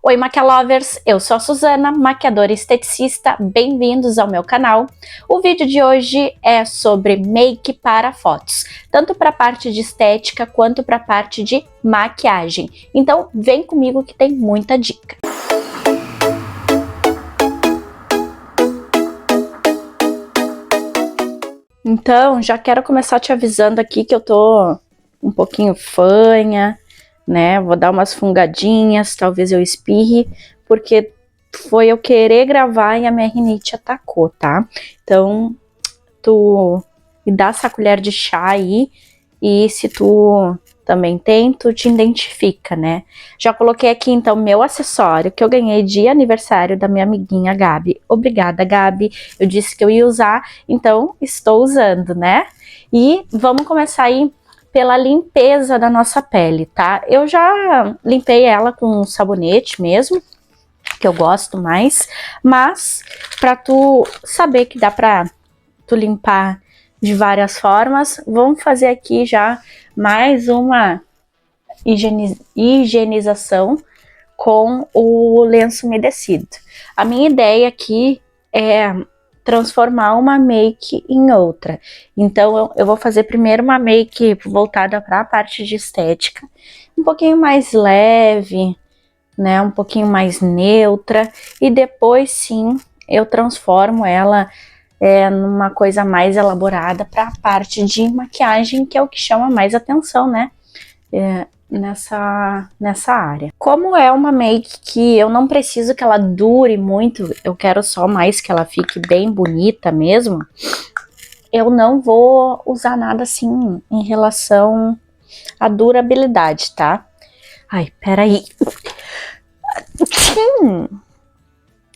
Oi, maquialovers! Eu sou a Suzana, maquiadora e esteticista. Bem-vindos ao meu canal. O vídeo de hoje é sobre make para fotos, tanto para a parte de estética quanto para a parte de maquiagem. Então, vem comigo que tem muita dica. Então, já quero começar te avisando aqui que eu tô um pouquinho fanha, né? Vou dar umas fungadinhas, talvez eu espirre, porque foi eu querer gravar e a minha rinite atacou, tá? Então, tu me dá essa colher de chá aí, e se tu também tem, tu te identifica, né? Já coloquei aqui, então, meu acessório que eu ganhei de aniversário da minha amiguinha Gabi. Obrigada, Gabi. Eu disse que eu ia usar, então estou usando, né? E vamos começar aí pela limpeza da nossa pele, tá? Eu já limpei ela com sabonete mesmo, que eu gosto mais, mas para tu saber que dá para tu limpar de várias formas, vamos fazer aqui já mais uma higienização com o lenço umedecido. A minha ideia aqui é transformar uma make em outra. Então eu vou fazer primeiro uma make voltada para a parte de estética, um pouquinho mais leve, né, um pouquinho mais neutra, e depois sim eu transformo ela numa coisa mais elaborada para a parte de maquiagem, que é o que chama mais atenção, né, nessa área. Como é uma make que eu não preciso que ela dure muito, eu quero só mais que ela fique bem bonita mesmo, eu não vou usar nada assim em relação à durabilidade, tá? Ai, peraí.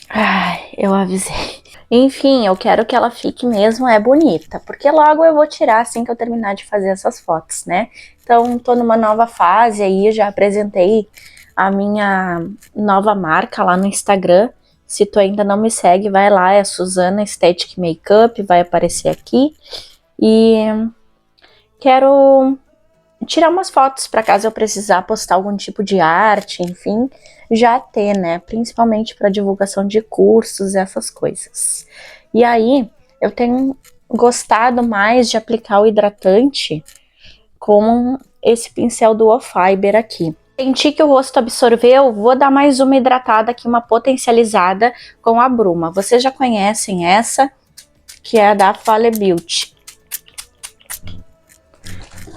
Ai, eu avisei. Enfim, eu quero que ela fique mesmo bonita, porque logo eu vou tirar assim que eu terminar de fazer essas fotos, né? Então, tô numa nova fase aí, já apresentei a minha nova marca lá no Instagram. Se tu ainda não me segue, vai lá, é Suzana Aesthetic Makeup, vai aparecer aqui. E quero tirar umas fotos para caso eu precisar postar algum tipo de arte, enfim, já ter, né? Principalmente para divulgação de cursos, essas coisas. E aí, eu tenho gostado mais de aplicar o hidratante com esse pincel Duo Fiber aqui. Senti que o rosto absorveu, vou dar mais uma hidratada aqui, uma potencializada com a bruma. Vocês já conhecem essa, que é a da Fale Beauty.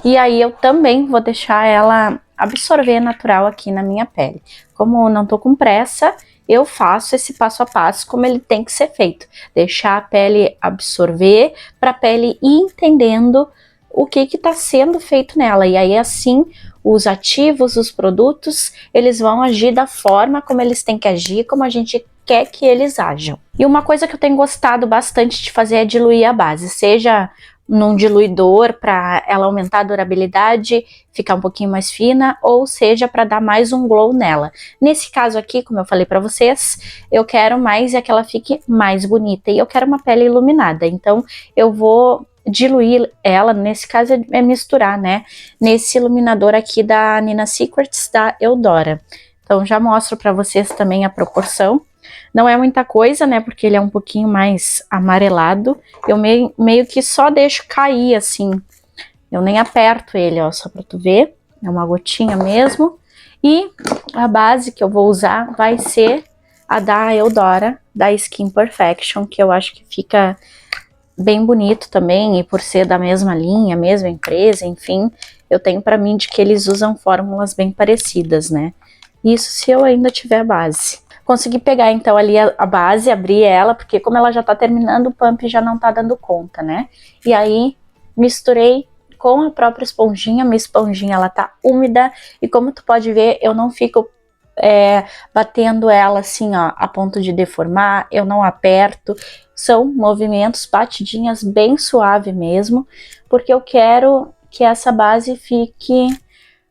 E aí eu também vou deixar ela absorver natural aqui na minha pele. Como eu não tô com pressa, eu faço esse passo a passo como ele tem que ser feito. Deixar a pele absorver, para a pele ir entendendo o que está sendo feito nela. E aí assim, os ativos, os produtos, eles vão agir da forma como eles têm que agir, como a gente quer que eles ajam. E uma coisa que eu tenho gostado bastante de fazer é diluir a base, seja num diluidor para ela aumentar a durabilidade, ficar um pouquinho mais fina, ou seja, para dar mais um glow nela. Nesse caso aqui, como eu falei para vocês, eu quero mais que ela fique mais bonita, e eu quero uma pele iluminada, então eu vou diluir ela, nesse caso é misturar, né, nesse iluminador aqui da Nina Secrets, da Eudora. Então já mostro para vocês também a proporção. Não é muita coisa, né, porque ele é um pouquinho mais amarelado. Eu meio que só deixo cair, assim. Eu nem aperto ele, ó, só pra tu ver. É uma gotinha mesmo. E a base que eu vou usar vai ser a da Eudora, da Skin Perfection, que eu acho que fica bem bonito também, e por ser da mesma linha, mesma empresa, enfim, eu tenho pra mim de que eles usam fórmulas bem parecidas, né. Isso se eu ainda tiver base. Consegui pegar então ali a base, abrir ela, porque como ela já tá terminando, o pump já não tá dando conta, né? E aí misturei com a própria esponjinha, minha esponjinha ela tá úmida, e como tu pode ver, eu não fico batendo ela assim, ó, a ponto de deformar, eu não aperto, são movimentos, batidinhas bem suave mesmo, porque eu quero que essa base fique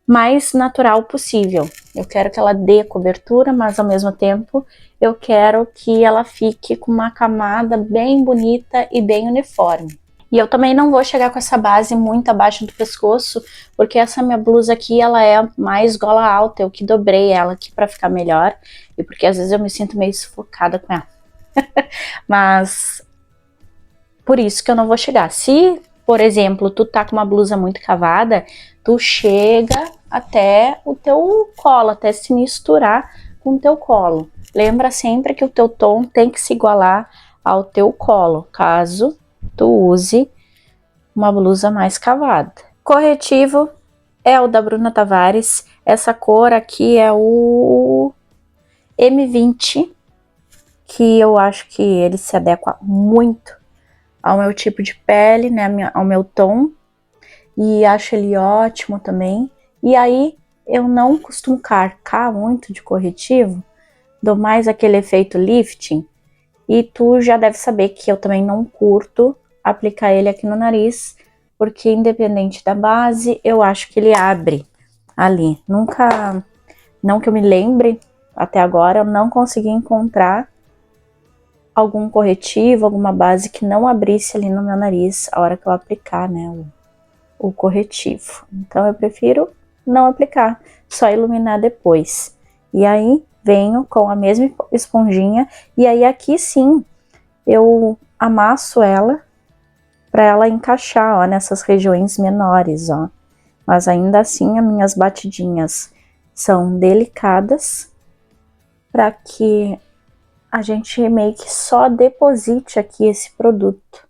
mais natural possível. Eu quero que ela dê cobertura, mas ao mesmo tempo eu quero que ela fique com uma camada bem bonita e bem uniforme. E eu também não vou chegar com essa base muito abaixo do pescoço, porque essa minha blusa aqui, ela é mais gola alta, eu que dobrei ela aqui pra ficar melhor, e porque às vezes eu me sinto meio sufocada com ela. Mas, por isso que eu não vou chegar. Se, por exemplo, tu tá com uma blusa muito cavada, tu chega até o teu colo, até se misturar com o teu colo. Lembra sempre que o teu tom tem que se igualar ao teu colo, caso tu use uma blusa mais cavada. Corretivo é o da Bruna Tavares. Essa cor aqui é o M20, que eu acho que ele se adequa muito ao meu tipo de pele, né, ao meu tom. E acho ele ótimo também. E aí, eu não costumo carcar muito de corretivo, dou mais aquele efeito lifting. E tu já deve saber que eu também não curto aplicar ele aqui no nariz, porque independente da base, eu acho que ele abre ali. Nunca, não que eu me lembre, até agora eu não consegui encontrar algum corretivo, alguma base que não abrisse ali no meu nariz a hora que eu aplicar, né, o corretivo. Então eu prefiro não aplicar, só iluminar depois. E aí venho com a mesma esponjinha, e aí aqui sim eu amasso ela para ela encaixar, ó, nessas regiões menores, ó. Mas ainda assim as minhas batidinhas são delicadas para que a gente meio que só deposite aqui esse produto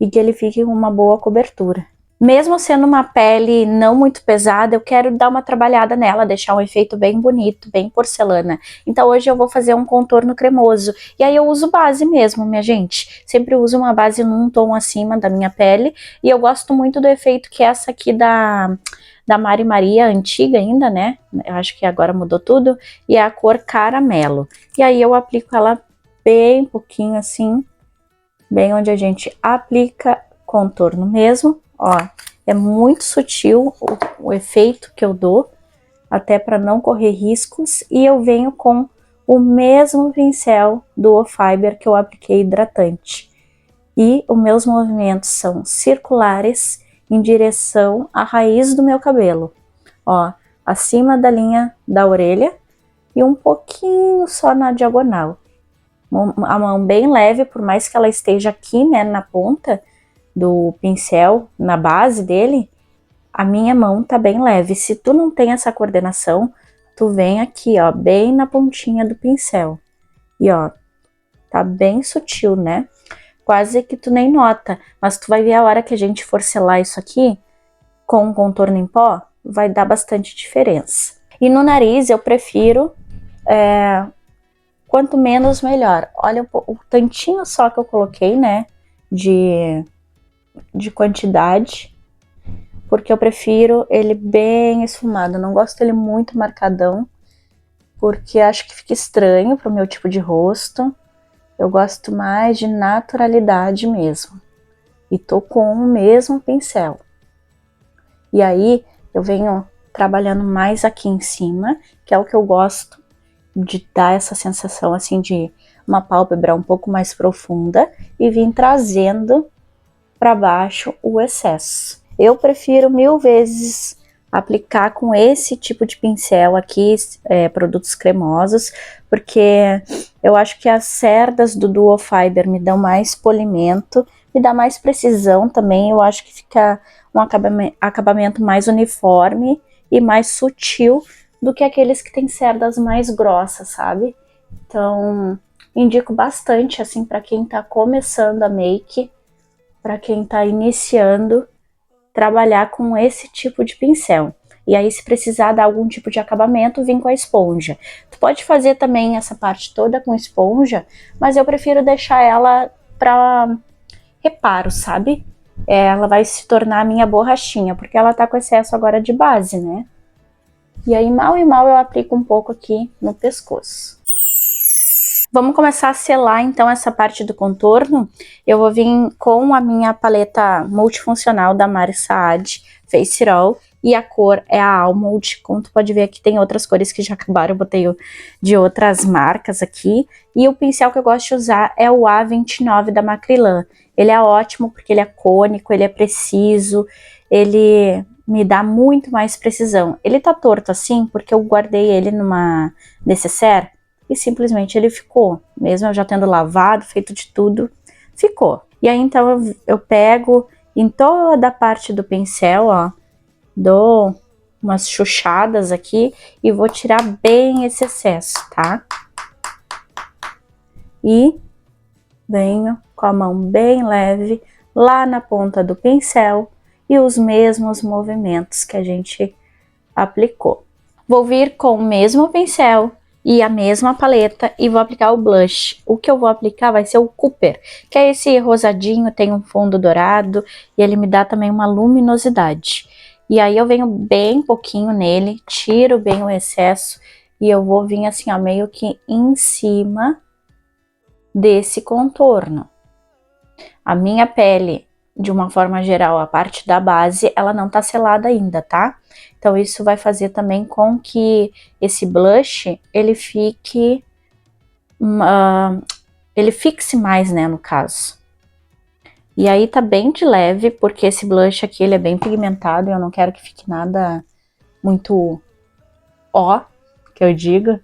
e que ele fique com uma boa cobertura. Mesmo sendo uma pele não muito pesada, eu quero dar uma trabalhada nela, deixar um efeito bem bonito, bem porcelana. Então hoje eu vou fazer um contorno cremoso. E aí eu uso base mesmo, minha gente. Sempre uso uma base num tom acima da minha pele. E eu gosto muito do efeito que é essa aqui da Mari Maria, antiga ainda, né? Eu acho que agora mudou tudo. E é a cor caramelo. E aí eu aplico ela bem pouquinho assim, bem onde a gente aplica contorno mesmo. Ó, é muito sutil o efeito que eu dou, até para não correr riscos, e eu venho com o mesmo pincel do Fiber que eu apliquei hidratante. E os meus movimentos são circulares em direção à raiz do meu cabelo. Ó, acima da linha da orelha e um pouquinho só na diagonal. A mão bem leve, por mais que ela esteja aqui, né, na ponta do pincel, na base dele, a minha mão tá bem leve. Se tu não tem essa coordenação, tu vem aqui, ó, bem na pontinha do pincel. E ó, tá bem sutil, né? Quase que tu nem nota, mas tu vai ver a hora que a gente for selar isso aqui, com um contorno em pó, vai dar bastante diferença. E no nariz eu prefiro, quanto menos melhor. Olha o tantinho só que eu coloquei, né, de quantidade, porque eu prefiro ele bem esfumado. Eu não gosto dele muito marcadão, porque acho que fica estranho pro meu tipo de rosto. Eu gosto mais de naturalidade mesmo. E tô com o mesmo pincel. E aí eu venho trabalhando mais aqui em cima, que é o que eu gosto de dar essa sensação assim de uma pálpebra um pouco mais profunda, e vim trazendo para baixo o excesso. Eu prefiro 1000 vezes aplicar com esse tipo de pincel aqui, produtos cremosos, porque eu acho que as cerdas do Duo Fiber me dão mais polimento, me dá mais precisão também. Eu acho que fica um acabamento mais uniforme e mais sutil do que aqueles que tem cerdas mais grossas, sabe? Então, indico bastante assim para quem tá começando a make, para quem tá iniciando, trabalhar com esse tipo de pincel. E aí, se precisar dar algum tipo de acabamento, vem com a esponja. Tu pode fazer também essa parte toda com esponja, mas eu prefiro deixar ela para reparo, sabe? Ela vai se tornar a minha borrachinha, porque ela tá com excesso agora de base, né? E aí, mal e mal, eu aplico um pouco aqui no pescoço. Vamos começar a selar então essa parte do contorno. Eu vou vir com a minha paleta multifuncional da Mari Saad Face It All, e a cor é a Almond. Como tu pode ver aqui tem outras cores que já acabaram, eu botei de outras marcas aqui. E o pincel que eu gosto de usar é o A29 da Macrylan. Ele é ótimo porque ele é cônico, ele é preciso, ele me dá muito mais precisão. Ele tá torto assim porque eu guardei ele numa necessaire e simplesmente ele ficou. Mesmo eu já tendo lavado, feito de tudo, ficou. E aí então eu pego em toda a parte do pincel, ó, dou umas chuchadas aqui e vou tirar bem esse excesso, tá? E venho com a mão bem leve lá na ponta do pincel e os mesmos movimentos que a gente aplicou. Vou vir com o mesmo pincel e a mesma paleta e vou aplicar o blush. O que eu vou aplicar vai ser o Cooper, que é esse rosadinho, tem um fundo dourado e ele me dá também uma luminosidade. E aí eu venho bem pouquinho nele, tiro bem o excesso e eu vou vir assim, ó, meio que em cima desse contorno. A minha pele, de uma forma geral, a parte da base, ela não tá selada ainda, tá? Então isso vai fazer também com que esse blush, ele fique, ele fixe mais, né, no caso. E aí tá bem de leve, porque esse blush aqui, ele é bem pigmentado, e eu não quero que fique nada muito ó, que eu diga.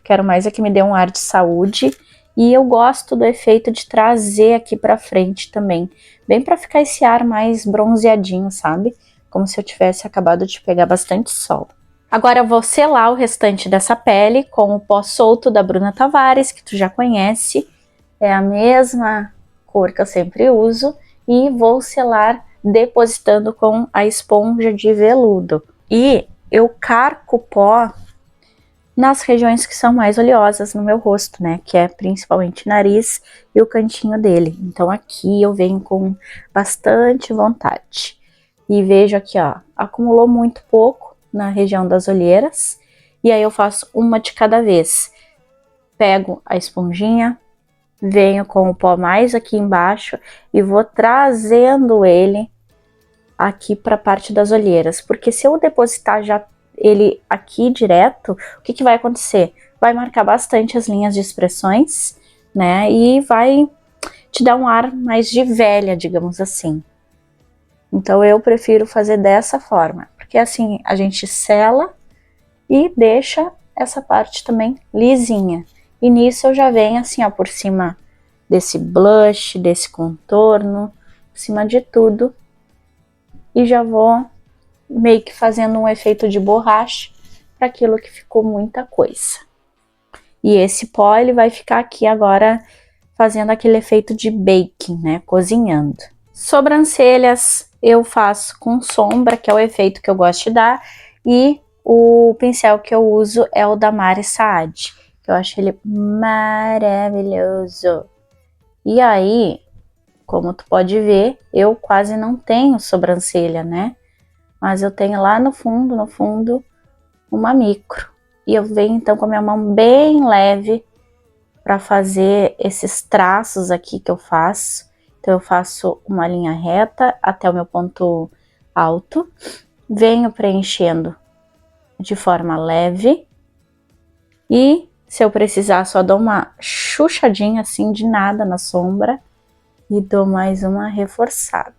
Quero mais é que me dê um ar de saúde. E eu gosto do efeito de trazer aqui pra frente também, bem pra ficar esse ar mais bronzeadinho, sabe? Como se eu tivesse acabado de pegar bastante sol. Agora eu vou selar o restante dessa pele com o pó solto da Bruna Tavares, que tu já conhece. É a mesma cor que eu sempre uso. E vou selar depositando com a esponja de veludo. E eu carco o pó nas regiões que são mais oleosas no meu rosto, né? Que é principalmente nariz e o cantinho dele. Então aqui eu venho com bastante vontade. E vejo aqui, ó, acumulou muito pouco na região das olheiras. E aí eu faço uma de cada vez. Pego a esponjinha, venho com o pó mais aqui embaixo e vou trazendo ele aqui para a parte das olheiras. Porque se eu depositar já ele aqui direto, o que vai acontecer? Vai marcar bastante as linhas de expressões, né? E vai te dar um ar mais de velha, digamos assim. Então eu prefiro fazer dessa forma, porque assim a gente sela e deixa essa parte também lisinha. E nisso eu já venho assim, ó, por cima desse blush, desse contorno, por cima de tudo. E já vou meio que fazendo um efeito de borracha para aquilo que ficou muita coisa. E esse pó, ele vai ficar aqui agora fazendo aquele efeito de baking, né, cozinhando. Sobrancelhas eu faço com sombra, que é o efeito que eu gosto de dar, e o pincel que eu uso é o da Mari Saad, que eu acho ele maravilhoso. E aí, como tu pode ver, eu quase não tenho sobrancelha, né? Mas eu tenho lá no fundo, uma micro. E eu venho então com a minha mão bem leve para fazer esses traços aqui que eu faço. Então eu faço uma linha reta até o meu ponto alto. Venho preenchendo de forma leve. E se eu precisar, só dou uma chuchadinha assim de nada na sombra. E dou mais uma reforçada.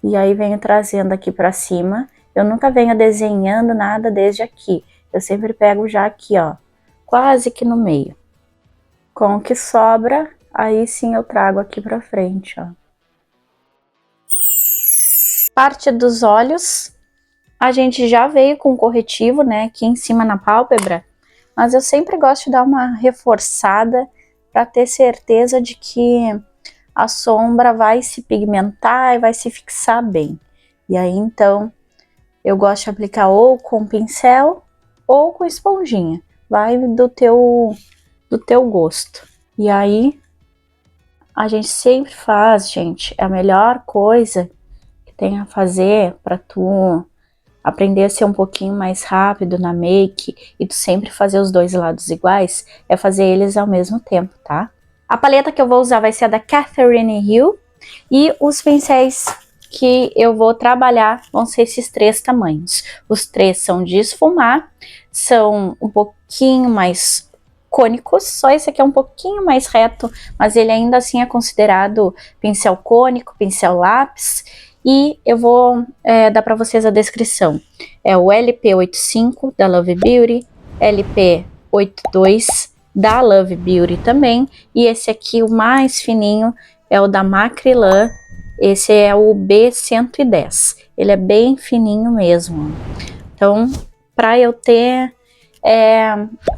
E aí venho trazendo aqui pra cima. Eu nunca venho desenhando nada desde aqui. Eu sempre pego já aqui, ó, quase que no meio. Com o que sobra, aí sim eu trago aqui pra frente, ó. Parte dos olhos, a gente já veio com corretivo, né, aqui em cima na pálpebra. Mas eu sempre gosto de dar uma reforçada pra ter certeza de que a sombra vai se pigmentar e vai se fixar bem. E aí, então, eu gosto de aplicar ou com pincel ou com esponjinha. Vai do teu gosto. E aí, a gente sempre faz, gente, a melhor coisa que tem a fazer para tu aprender a ser um pouquinho mais rápido na make e tu sempre fazer os dois lados iguais, é fazer eles ao mesmo tempo, tá? A paleta que eu vou usar vai ser a da Catherine Hill e os pincéis que eu vou trabalhar vão ser esses 3 tamanhos. Os 3 são de esfumar, são um pouquinho mais cônicos, só esse aqui é um pouquinho mais reto, mas ele ainda assim é considerado pincel cônico, pincel lápis, e eu vou dar para vocês a descrição. É o LP85 da Love Beauty, LP82 da Love Beauty também, e esse aqui, o mais fininho, é o da Macrylan. Esse é o B110, ele é bem fininho mesmo. Então, para eu ter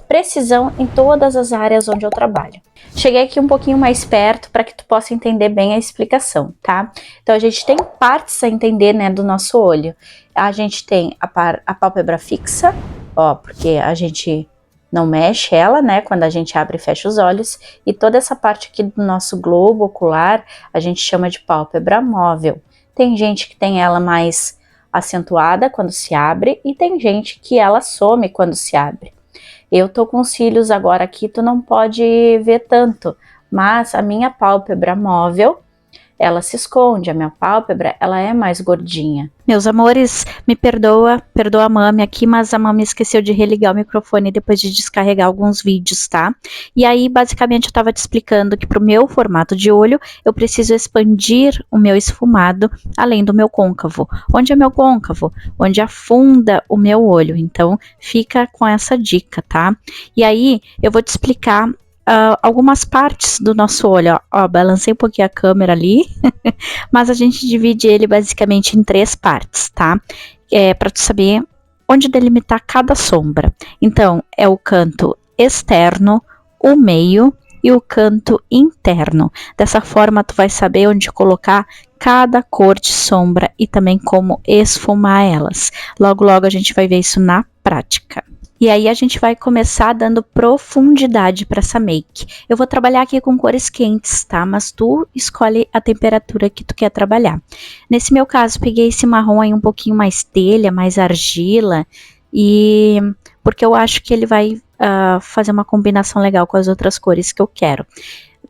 precisão em todas as áreas onde eu trabalho. Cheguei aqui um pouquinho mais perto para que tu possa entender bem a explicação, tá? Então, a gente tem partes a entender, né, do nosso olho. A gente tem a pálpebra fixa, ó, porque a gente não mexe ela, né, quando a gente abre e fecha os olhos, e toda essa parte aqui do nosso globo ocular, a gente chama de pálpebra móvel. Tem gente que tem ela mais acentuada quando se abre, e tem gente que ela some quando se abre. Eu tô com os cílios agora aqui, tu não pode ver tanto, mas a minha pálpebra móvel, ela se esconde, a minha pálpebra, ela é mais gordinha. Meus amores, me perdoa a mami aqui, mas a mami esqueceu de religar o microfone depois de descarregar alguns vídeos, tá? E aí, basicamente, eu tava te explicando que pro meu formato de olho, eu preciso expandir o meu esfumado além do meu côncavo. Onde é meu côncavo? Onde afunda o meu olho. Então, fica com essa dica, tá? E aí, eu vou te explicar algumas partes do nosso olho. Ó, balancei um pouquinho a câmera ali, mas a gente divide ele basicamente em 3 partes, tá? Para tu saber onde delimitar cada sombra. Então, é o canto externo, o meio e o canto interno. Dessa forma, tu vai saber onde colocar cada cor de sombra e também como esfumar elas. Logo, logo a gente vai ver isso na prática. E aí a gente vai começar dando profundidade para essa make. Eu vou trabalhar aqui com cores quentes, tá? Mas tu escolhe a temperatura que tu quer trabalhar. Nesse meu caso, peguei esse marrom aí um pouquinho mais telha, mais argila, e porque eu acho que ele vai fazer uma combinação legal com as outras cores que eu quero.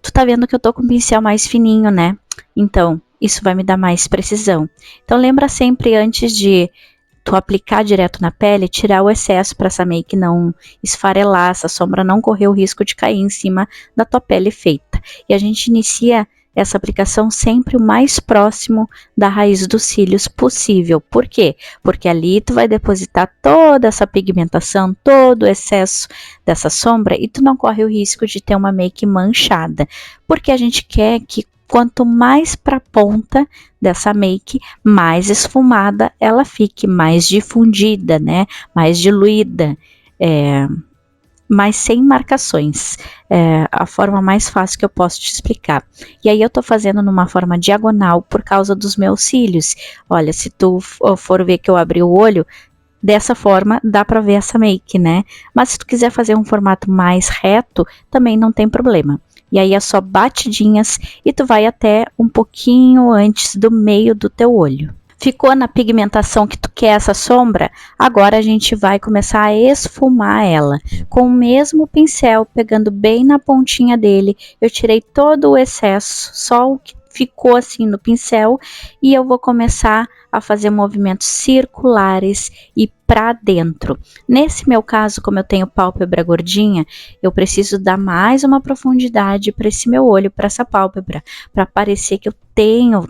Tu tá vendo que eu tô com o pincel mais fininho, né? Então, isso vai me dar mais precisão. Então, lembra sempre antes de tu aplicar direto na pele, tirar o excesso para essa make não esfarelar, essa sombra não correr o risco de cair em cima da tua pele feita. E a gente inicia essa aplicação sempre o mais próximo da raiz dos cílios possível. Por quê? Porque ali tu vai depositar toda essa pigmentação, todo o excesso dessa sombra e tu não corre o risco de ter uma make manchada. Porque a gente quer que quanto mais para a ponta dessa make, mais esfumada ela fique, mais difundida, né? Mais diluída, mas sem marcações. É a forma mais fácil que eu posso te explicar. E aí eu tô fazendo numa forma diagonal por causa dos meus cílios. Olha, se tu for ver que eu abri o olho, dessa forma dá para ver essa make, né? Mas se tu quiser fazer um formato mais reto, também não tem problema. E aí é só batidinhas e tu vai até um pouquinho antes do meio do teu olho. Ficou na pigmentação que tu quer essa sombra? Agora a gente vai começar a esfumar ela. Com o mesmo pincel, pegando bem na pontinha dele, eu tirei todo o excesso, só o que ficou assim no pincel, e eu vou começar a fazer movimentos circulares e para dentro. Nesse meu caso, como eu tenho pálpebra gordinha, eu preciso dar mais uma profundidade para esse meu olho, para essa pálpebra, para parecer que eu tenho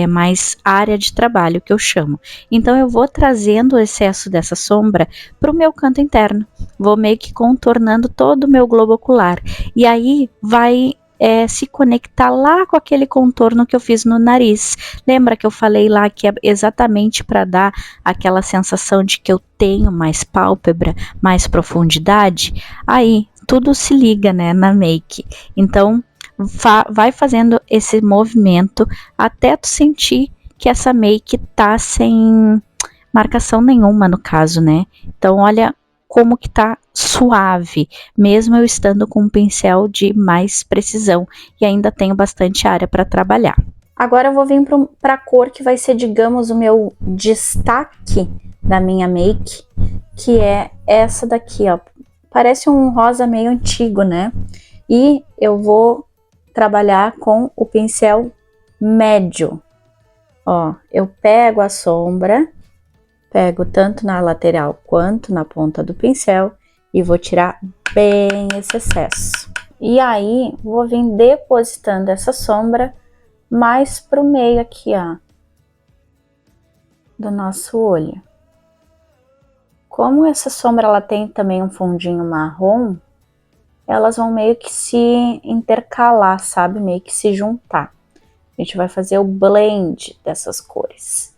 mais área de trabalho, que eu chamo. Então, eu vou trazendo o excesso dessa sombra para o meu canto interno. Vou meio que contornando todo o meu globo ocular. E aí, vai se conectar lá com aquele contorno que eu fiz no nariz. Lembra que eu falei lá que é exatamente para dar aquela sensação de que eu tenho mais pálpebra, mais profundidade? Aí, tudo se liga, né, na make. Então, vai fazendo esse movimento até tu sentir que essa make tá sem marcação nenhuma no caso, né? Então, olha como que tá suave, mesmo eu estando com um pincel de mais precisão e ainda tenho bastante área para trabalhar. Agora eu vou vir para a cor que vai ser, digamos, o meu destaque da minha make, que é essa daqui, ó. Parece um rosa meio antigo, né? E eu vou trabalhar com o pincel médio. Ó, eu pego a sombra, pego tanto na lateral quanto na ponta do pincel e vou tirar bem esse excesso. E aí, vou vir depositando essa sombra mais pro meio aqui, ó, do nosso olho. Como essa sombra ela tem também um fundinho marrom, elas vão meio que se intercalar, sabe? Meio que se juntar. A gente vai fazer o blend dessas cores.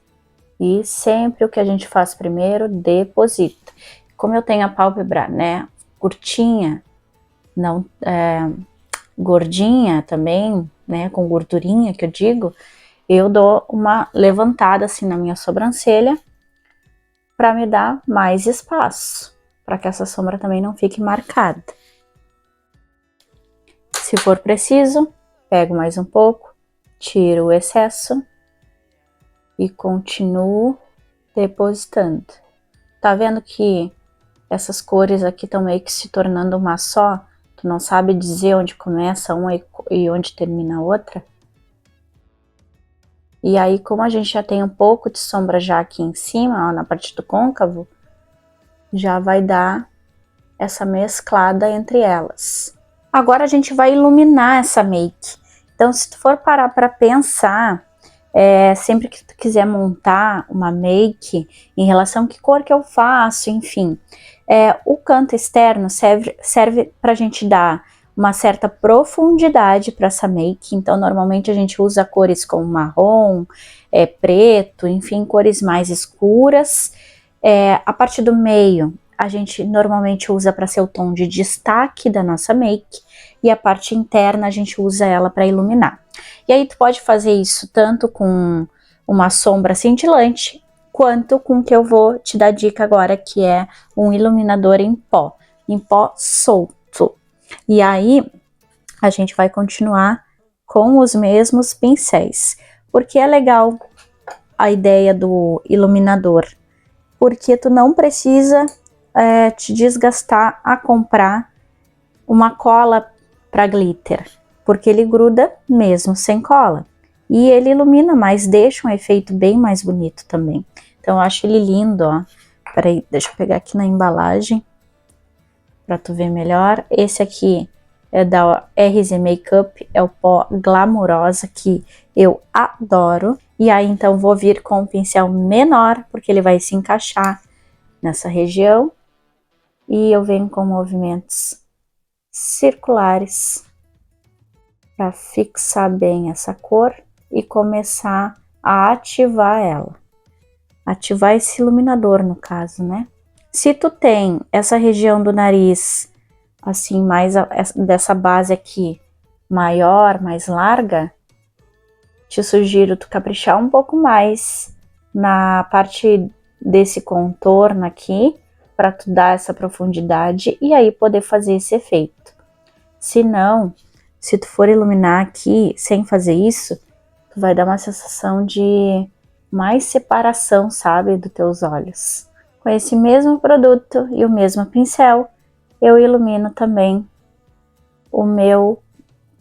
E sempre o que a gente faz primeiro, deposita. Como eu tenho a pálpebra, né, curtinha, não gordinha também, né, com gordurinha que eu digo, eu dou uma levantada assim na minha sobrancelha para me dar mais espaço, para que essa sombra também não fique marcada. Se for preciso, pego mais um pouco, tiro o excesso e continuo depositando. Tá vendo que essas cores aqui estão meio que se tornando uma só? Tu não sabe dizer onde começa uma e onde termina a outra? E aí, como a gente já tem um pouco de sombra já aqui em cima, ó, na parte do côncavo, já vai dar essa mesclada entre elas. Agora a gente vai iluminar essa make. Então, se tu for parar para pensar, sempre que tu quiser montar uma make, em relação a que cor que eu faço, enfim, o canto externo serve para a gente dar uma certa profundidade para essa make. Então, normalmente a gente usa cores como marrom, preto, enfim, cores mais escuras. A parte do meio, a gente normalmente usa para ser o tom de destaque da nossa make, e a parte interna a gente usa ela para iluminar. E aí tu pode fazer isso tanto com uma sombra cintilante, quanto com o que eu vou te dar dica agora, que é um iluminador em pó solto. E aí a gente vai continuar com os mesmos pincéis. Porque é legal a ideia do iluminador? Porque tu não precisa te desgastar a comprar uma cola para glitter, porque ele gruda mesmo sem cola. E ele ilumina mais, deixa um efeito bem mais bonito também. Então eu acho ele lindo, ó. Peraí, deixa eu pegar aqui na embalagem para tu ver melhor. Esse aqui é da RZ Makeup, é o pó Glamourosa, que eu adoro. E aí então vou vir com um pincel menor, porque ele vai se encaixar nessa região. E eu venho com movimentos circulares para fixar bem essa cor e começar a ativar ela. Ativar esse iluminador, no caso, né? Se tu tem essa região do nariz, assim, mais dessa base aqui, maior, mais larga, te sugiro tu caprichar um pouco mais na parte desse contorno aqui, para tu dar essa profundidade e aí poder fazer esse efeito. Se não, se tu for iluminar aqui sem fazer isso, tu vai dar uma sensação de mais separação, sabe, dos teus olhos. Com esse mesmo produto e o mesmo pincel, eu ilumino também o meu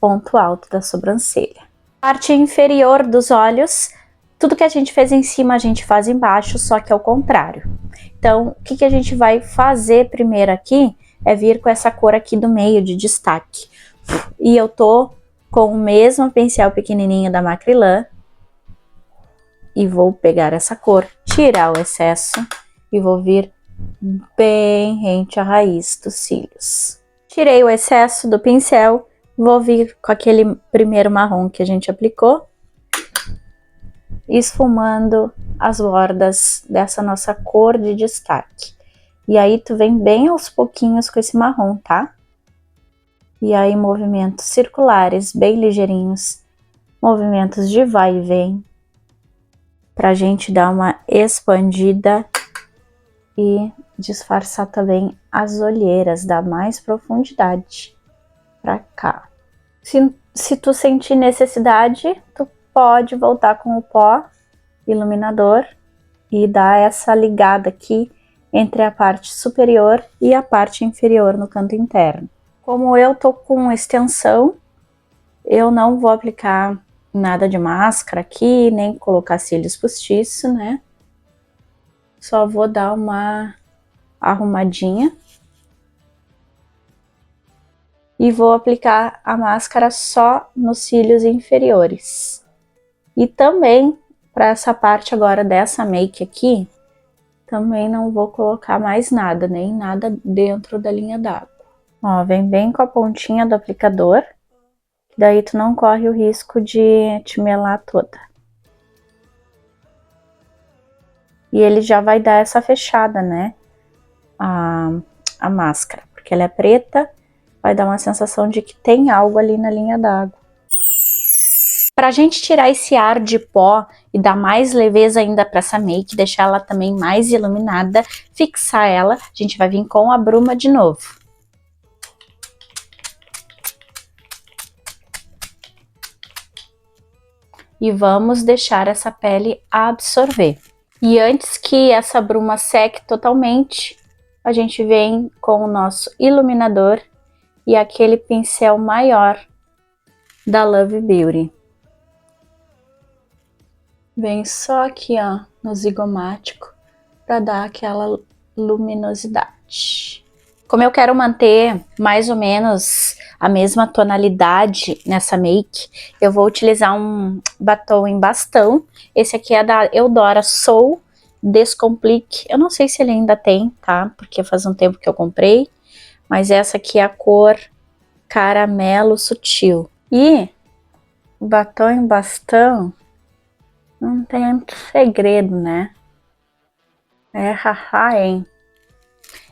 ponto alto da sobrancelha. Parte inferior dos olhos, tudo que a gente fez em cima a gente faz embaixo, só que ao contrário. Então, o que a gente vai fazer primeiro aqui é vir com essa cor aqui do meio de destaque. E eu tô com o mesmo pincel pequenininho da Macrylan e vou pegar essa cor, tirar o excesso e vou vir bem rente à raiz dos cílios. Tirei o excesso do pincel, vou vir com aquele primeiro marrom que a gente aplicou, esfumando as bordas dessa nossa cor de destaque. E aí tu vem bem aos pouquinhos com esse marrom, tá? E aí movimentos circulares bem ligeirinhos, movimentos de vai e vem, pra gente dar uma expandida e disfarçar também as olheiras, dar mais profundidade pra cá. Se tu sentir necessidade, tu pode voltar com o pó iluminador e dar essa ligada aqui entre a parte superior e a parte inferior no canto interno. Como eu tô com extensão, eu não vou aplicar Nada de máscara aqui, nem colocar cílios postiços, né? Só vou dar uma arrumadinha. E vou aplicar a máscara só nos cílios inferiores. E também, para essa parte agora dessa make aqui, também não vou colocar mais nada, nem nada dentro da linha d'água. Ó, vem bem com a pontinha do aplicador, daí tu não corre o risco de te melar toda. E ele já vai dar essa fechada, né? A máscara, porque ela é preta, vai dar uma sensação de que tem algo ali na linha d'água. Pra gente tirar esse ar de pó e dar mais leveza ainda para essa make, deixar ela também mais iluminada, fixar ela, a gente vai vir com a bruma de novo. E vamos deixar essa pele absorver. E antes que essa bruma seque totalmente, a gente vem com o nosso iluminador e aquele pincel maior da Love Beauty. Vem só aqui, ó, no zigomático, para dar aquela luminosidade. Como eu quero manter mais ou menos a mesma tonalidade nessa make, eu vou utilizar um batom em bastão. Esse aqui é da Eudora Soul Descomplique. Eu não sei se ele ainda tem, tá? Porque faz um tempo que eu comprei. Mas essa aqui é a cor Caramelo Sutil. E o batom em bastão não tem muito segredo, né? É haha, hein?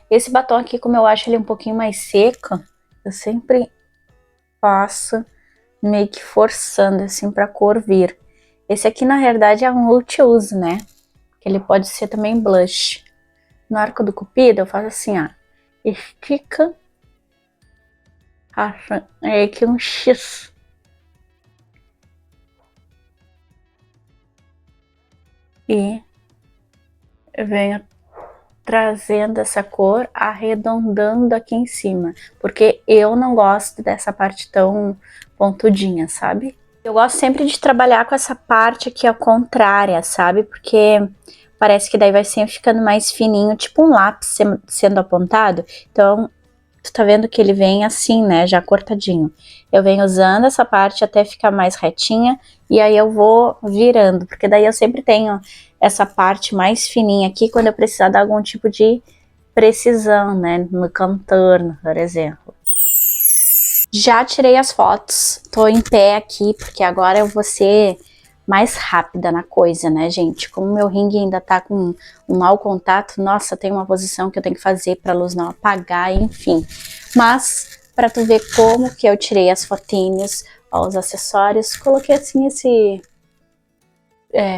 Esse batom aqui, como eu acho ele um pouquinho mais seco, eu sempre passo meio que forçando assim pra cor vir. Esse aqui, na realidade, é um multiuso, né? Ele pode ser também blush. No arco do cupido, eu faço assim, ó. Estica. É aqui um X. E eu venho trazendo essa cor, arredondando aqui em cima, porque eu não gosto dessa parte tão pontudinha, sabe? Eu gosto sempre de trabalhar com essa parte aqui ao contrária, sabe? Porque parece que daí vai sempre ficando mais fininho, tipo um lápis sendo apontado. Então, tu tá vendo que ele vem assim, né, já cortadinho. Eu venho usando essa parte até ficar mais retinha, e aí eu vou virando, porque daí eu sempre tenho essa parte mais fininha aqui, quando eu precisar dar algum tipo de precisão, né, no contorno, por exemplo. Já tirei as fotos, tô em pé aqui, porque agora eu vou ser mais rápida na coisa, né, gente? Como meu ringue ainda tá com um mau contato, nossa, tem uma posição que eu tenho que fazer pra luz não apagar, enfim. Mas, pra tu ver como que eu tirei as fotinhos, ó, os acessórios, coloquei assim esse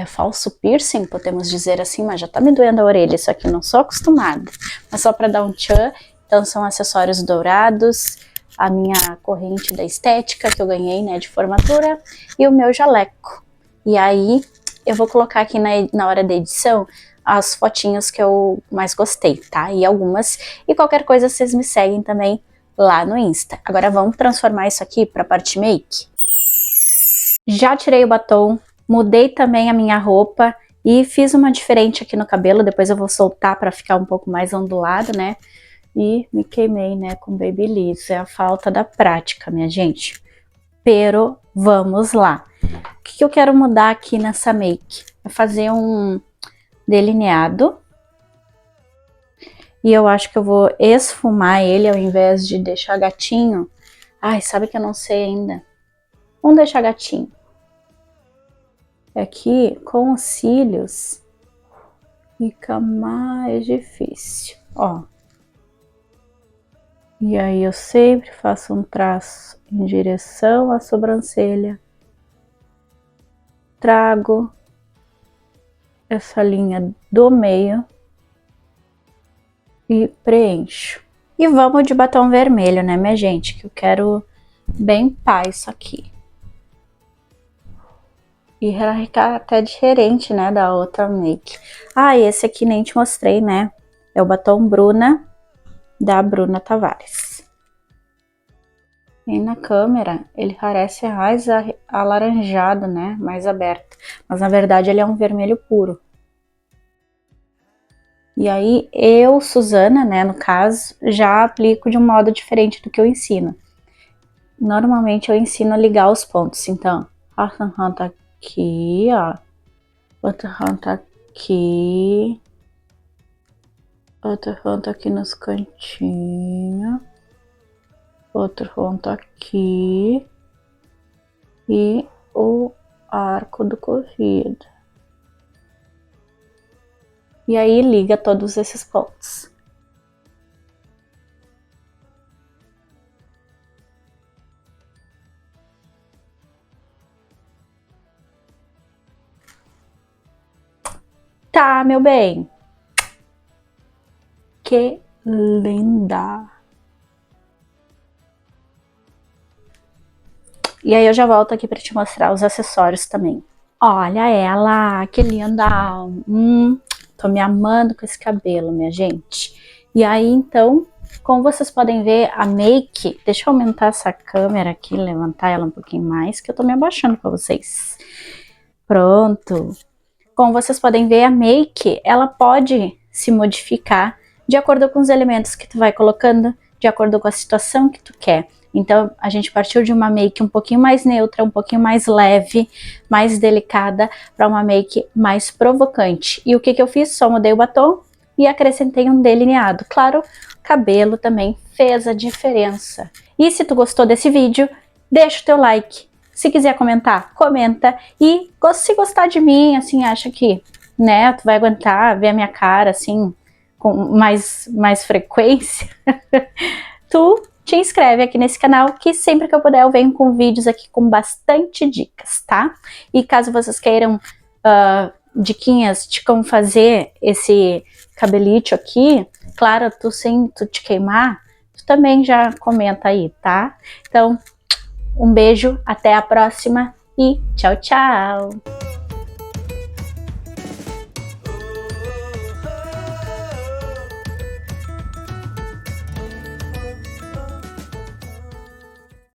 falso piercing, podemos dizer assim, mas já tá me doendo a orelha, isso aqui não sou acostumada. Mas só pra dar um tchan, então são acessórios dourados, a minha corrente da estética que eu ganhei, né, de formatura, e o meu jaleco. E aí, eu vou colocar aqui na hora da edição as fotinhas que eu mais gostei, tá? E algumas. E qualquer coisa, vocês me seguem também lá no Insta. Agora vamos transformar isso aqui pra parte make. Já tirei o batom, mudei também a minha roupa e fiz uma diferente aqui no cabelo. Depois eu vou soltar pra ficar um pouco mais ondulado, né? E me queimei, né, com Babyliss. É a falta da prática, minha gente. Pero vamos lá. O que eu quero mudar aqui nessa make? É fazer um delineado. E eu acho que eu vou esfumar ele ao invés de deixar gatinho. Ai, sabe que eu não sei ainda. Vamos deixar gatinho. Aqui, com os cílios, fica mais difícil, ó. E aí eu sempre faço um traço em direção à sobrancelha. Trago essa linha do meio e preencho. E vamos de batom vermelho, né, minha gente? Que eu quero bem pá isso aqui. E vai ficar até diferente, né, da outra make. Ah, e esse aqui nem te mostrei, né? É o batom Bruna, da Bruna Tavares. E na câmera ele parece mais alaranjado, né? Mais aberto. Mas na verdade ele é um vermelho puro. E aí eu, Suzana, né, no caso, já aplico de um modo diferente do que eu ensino. Normalmente eu ensino a ligar os pontos. Então, outra rã tá aqui, ó. Outra rã tá aqui. Outra rã tá aqui nos cantinhos. Outro ponto aqui. E o arco do corrido. E aí liga todos esses pontos. Tá, meu bem. Que linda. E aí eu já volto aqui para te mostrar os acessórios também. Olha ela, que linda. Tô me amando com esse cabelo, minha gente. E aí, então, como vocês podem ver, a make... Deixa eu aumentar essa câmera aqui, levantar ela um pouquinho mais, que eu tô me abaixando para vocês. Pronto. Como vocês podem ver, a make, ela pode se modificar de acordo com os elementos que tu vai colocando, de acordo com a situação que tu quer. Então, a gente partiu de uma make um pouquinho mais neutra, um pouquinho mais leve, mais delicada, para uma make mais provocante. E o que eu fiz? Só mudei o batom e acrescentei um delineado. Claro, o cabelo também fez a diferença. E se tu gostou desse vídeo, deixa o teu like. Se quiser comentar, comenta. E se gostar de mim, assim, acha que, né, tu vai aguentar ver a minha cara, assim, com mais frequência, tu te inscreve aqui nesse canal, que sempre que eu puder eu venho com vídeos aqui com bastante dicas, tá? E caso vocês queiram diquinhas de como fazer esse cabelito aqui, claro, tu sem tu te queimar, tu também já comenta aí, tá? Então, um beijo, até a próxima e tchau, tchau!